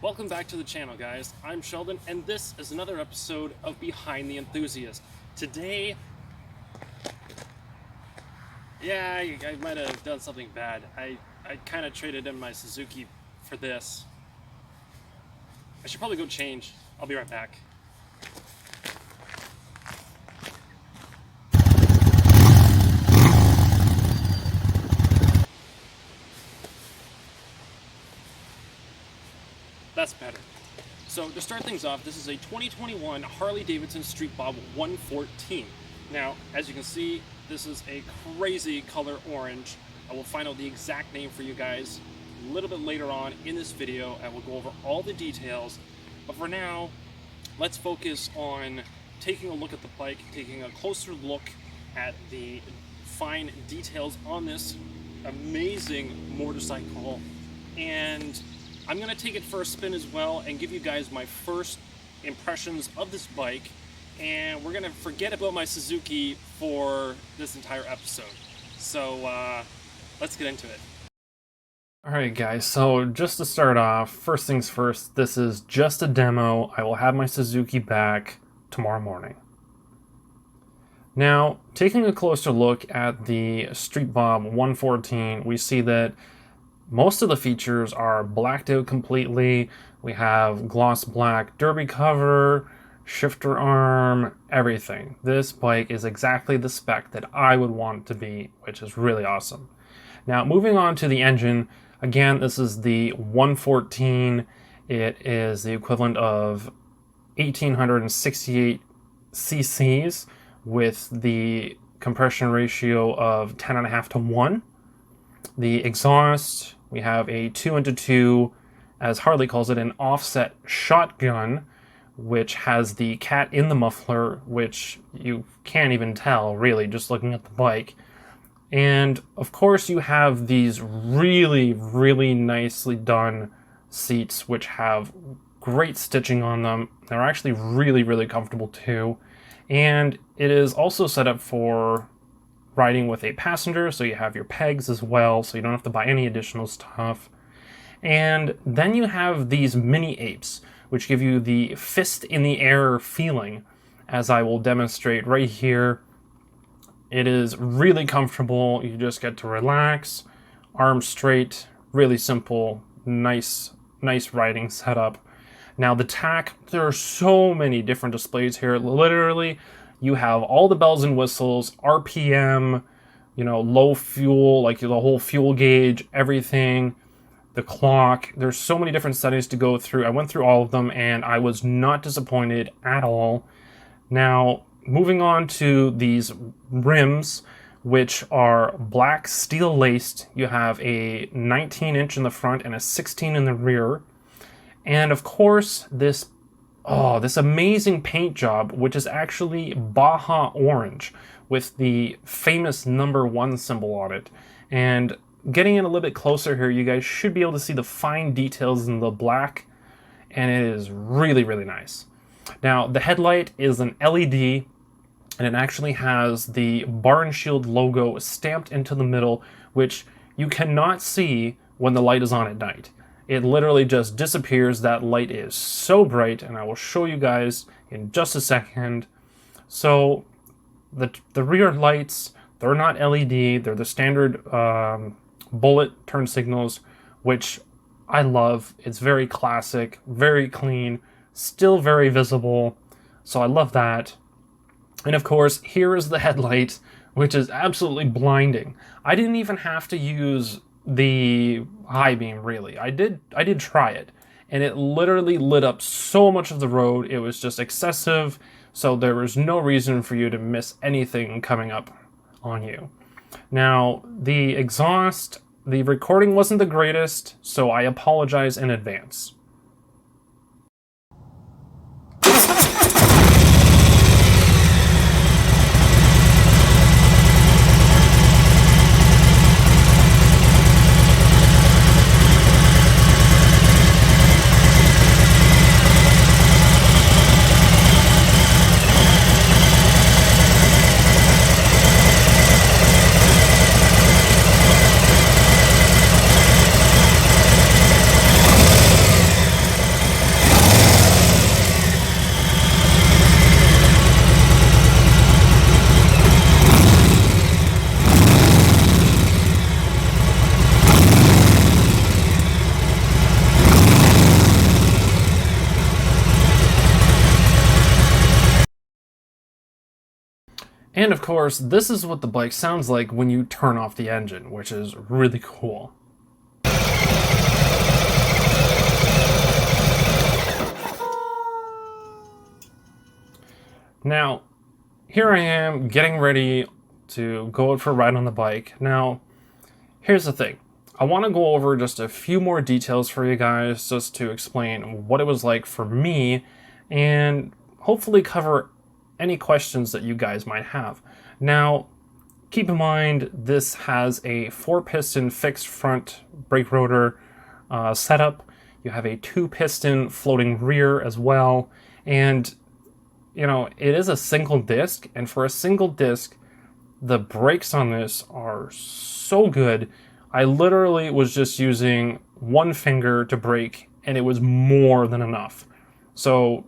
Welcome back to the channel, guys. I'm Sheldon, and this is another episode of Behind The Enthusiast. Today, I might have done something bad. I kind of traded in my Suzuki for this. I should probably go change. I'll be right back. That's better. So to start things off, this is a 2021 Harley Davidson Street Bob 114. Now, as you can see, this is a crazy color orange. I will find out the exact name for you guys a little bit later on in this video. I will go over all the details. But for now, let's focus on taking a look at the bike, taking a closer look at the fine details on this amazing motorcycle. And I'm going to take it for a spin as well and give you guys my first impressions of this bike, and we're going to forget about my Suzuki for this entire episode. So let's get into it. Alright guys, so just to start off, first things first, this is just a demo. I will have my Suzuki back tomorrow morning. Now, taking a closer look at the Street Bob 114, we see that most of the features are blacked out completely. We have gloss black derby cover, shifter arm, everything. This bike is exactly the spec that I would want it to be, which is really awesome. Now, moving on to the engine, again, this is the 114. It is the equivalent of 1,868 cc's with the compression ratio of 10.5 to 1. The exhaust, we have a 2-into-2, as Harley calls it, an offset shotgun, which has the cat in the muffler, which you can't even tell, really, just looking at the bike. And, of course, you have these really, really nicely done seats, which have great stitching on them. They're actually really, really comfortable, too. And it is also set up for riding with a passenger, so you have your pegs as well, so you don't have to buy any additional stuff. And then you have these mini apes, which give you the fist in the air feeling, as I will demonstrate right here. It is really comfortable. You just get to relax, arms straight, really simple, nice riding setup. Now the tack, there are so many different displays here. Literally, you have all the bells and whistles, RPM, low fuel, like the whole fuel gauge, everything, the clock. There's so many different settings to go through. I went through all of them and I was not disappointed at all. Now, moving on to these rims, which are black steel laced. You have a 19-inch in the front and a 16 in the rear. And of course, this amazing paint job, which is actually Baja Orange with the famous #1 symbol on it. And getting in a little bit closer here, you guys should be able to see the fine details in the black, and it is really, really nice. Now, the headlight is an LED, and it actually has the bar and shield logo stamped into the middle, which you cannot see when the light is on at night. It literally just disappears. That light is so bright, and I will show you guys in just a second. So the rear lights, they're not LED, they're the standard bullet turn signals, which I love. It's very classic, very clean, still very visible, so I love that. And of course, here is the headlight, which is absolutely blinding. I didn't even have to use the high beam, really. I did try it, and it literally lit up so much of the road. It was just excessive, so there was no reason for you to miss anything coming up on you. Now, the exhaust, the recording wasn't the greatest, so I apologize in advance. And of course, this is what the bike sounds like when you turn off the engine, which is really cool. Now, here I am getting ready to go out for a ride on the bike. Now, here's the thing. I want to go over just a few more details for you guys just to explain what it was like for me and hopefully cover any questions that you guys might have. Now, keep in mind this has a 4-piston fixed front brake rotor setup. You have a 2-piston floating rear as well. And, you know, it is a single disc. And for a single disc, the brakes on this are so good. I literally was just using one finger to brake, and it was more than enough. So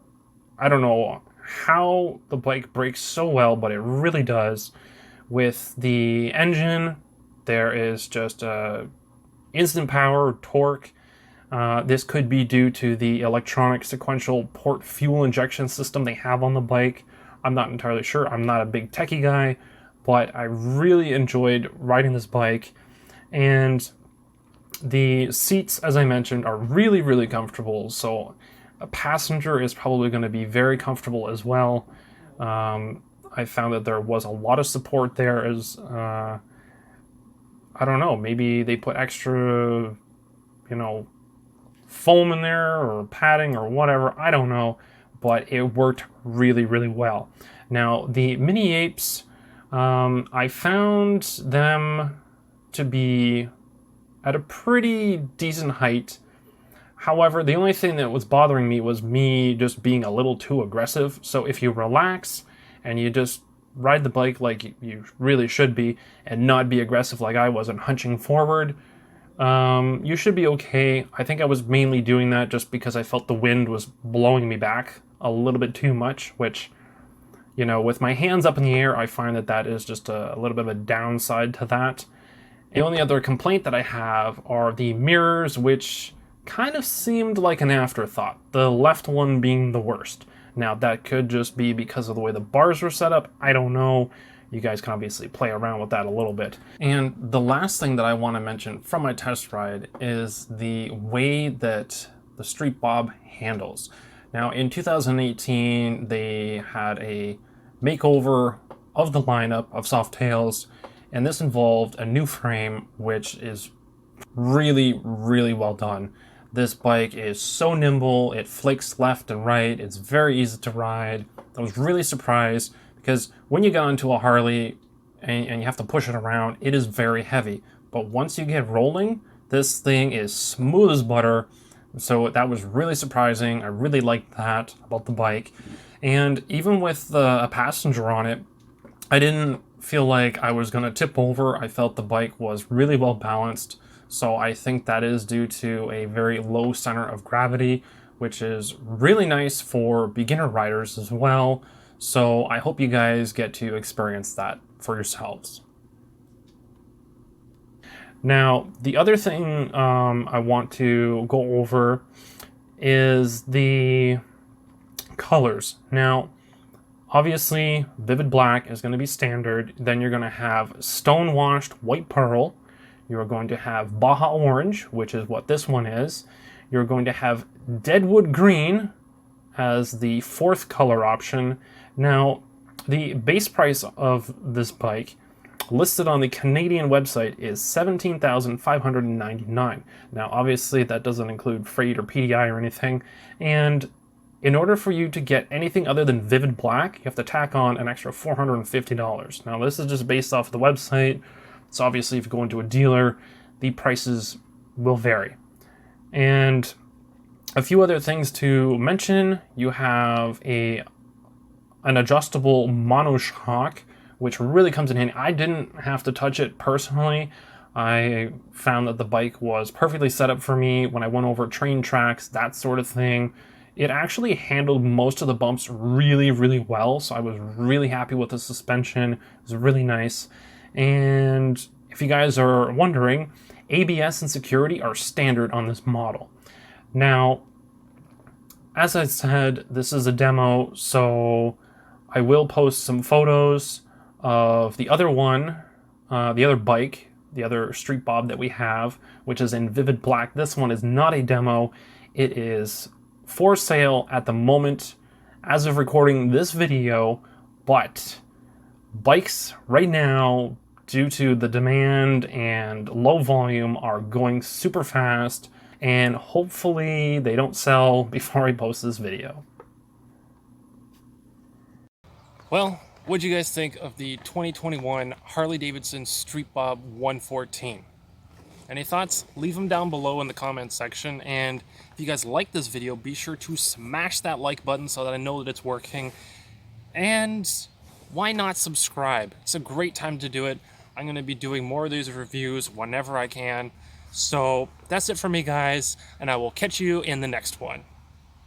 I don't know how the bike brakes so well, but it really does. With the engine, there is just instant power, torque. This could be due to the electronic sequential port fuel injection system they have on the bike. I'm not entirely sure. I'm not a big techie guy, but I really enjoyed riding this bike. And the seats, as I mentioned, are really, really comfortable. So a passenger is probably going to be very comfortable as well. I found that there was a lot of support there as, I don't know, maybe they put extra, you know, foam in there or padding or whatever. I don't know, but it worked really, really well. Now, the Mini Apes, I found them to be at a pretty decent height. However, the only thing that was bothering me was me just being a little too aggressive. So if you relax and you just ride the bike like you really should be and not be aggressive like I was and hunching forward, you should be okay. I think I was mainly doing that just because I felt the wind was blowing me back a little bit too much, which, you know, with my hands up in the air, I find that that is just a little bit of a downside to that. The only other complaint that I have are the mirrors, which kind of seemed like an afterthought, the left one being the worst. Now, that could just be because of the way the bars were set up. I don't know. You guys can obviously play around with that a little bit. And the last thing that I want to mention from my test ride is the way that the Street Bob handles. Now, in 2018, they had a makeover of the lineup of Softails, and this involved a new frame, which is really, really well done. This bike is so nimble, it flicks left and right, it's very easy to ride. I was really surprised because when you get onto a Harley and you have to push it around, it is very heavy. But once you get rolling, this thing is smooth as butter. So that was really surprising. I really liked that about the bike. And even with a passenger on it, I didn't feel like I was going to tip over. I felt the bike was really well balanced. So I think that is due to a very low center of gravity, which is really nice for beginner riders as well. So I hope you guys get to experience that for yourselves. Now, the other thing I want to go over is the colors. Now, obviously, vivid black is going to be standard. Then you're going to have stone-washed white pearl. You're going to have Baja Orange, which is what this one is. You're going to have Deadwood Green as the fourth color option. Now, the base price of this bike listed on the Canadian website is $17,599. Now, obviously, that doesn't include freight or PDI or anything. And in order for you to get anything other than vivid black, you have to tack on an extra $450. Now, this is just based off the website. So obviously, if you go into a dealer, the prices will vary. And a few other things to mention. You have an adjustable monoshock, which really comes in handy. I didn't have to touch it personally. I found that the bike was perfectly set up for me when I went over train tracks, that sort of thing. It actually handled most of the bumps really, really well. So I was really happy with the suspension. It was really nice. And if you guys are wondering, ABS and security are standard on this model. Now, as I said, this is a demo, so I will post some photos of the other one, the other bike, the other Street Bob that we have, which is in vivid black. This one is not a demo. It is for sale at the moment as of recording this video, but bikes right now, due to the demand and low volume, are going super fast, and hopefully they don't sell before I post this video. Well, what'd you guys think of the 2021 Harley Davidson Street Bob 114? Any thoughts? Leave them down below in the comments section, and if you guys like this video, be sure to smash that like button so that I know that it's working, and why not subscribe? It's a great time to do it. I'm going to be doing more of these reviews whenever I can. So that's it for me, guys, and I will catch you in the next one.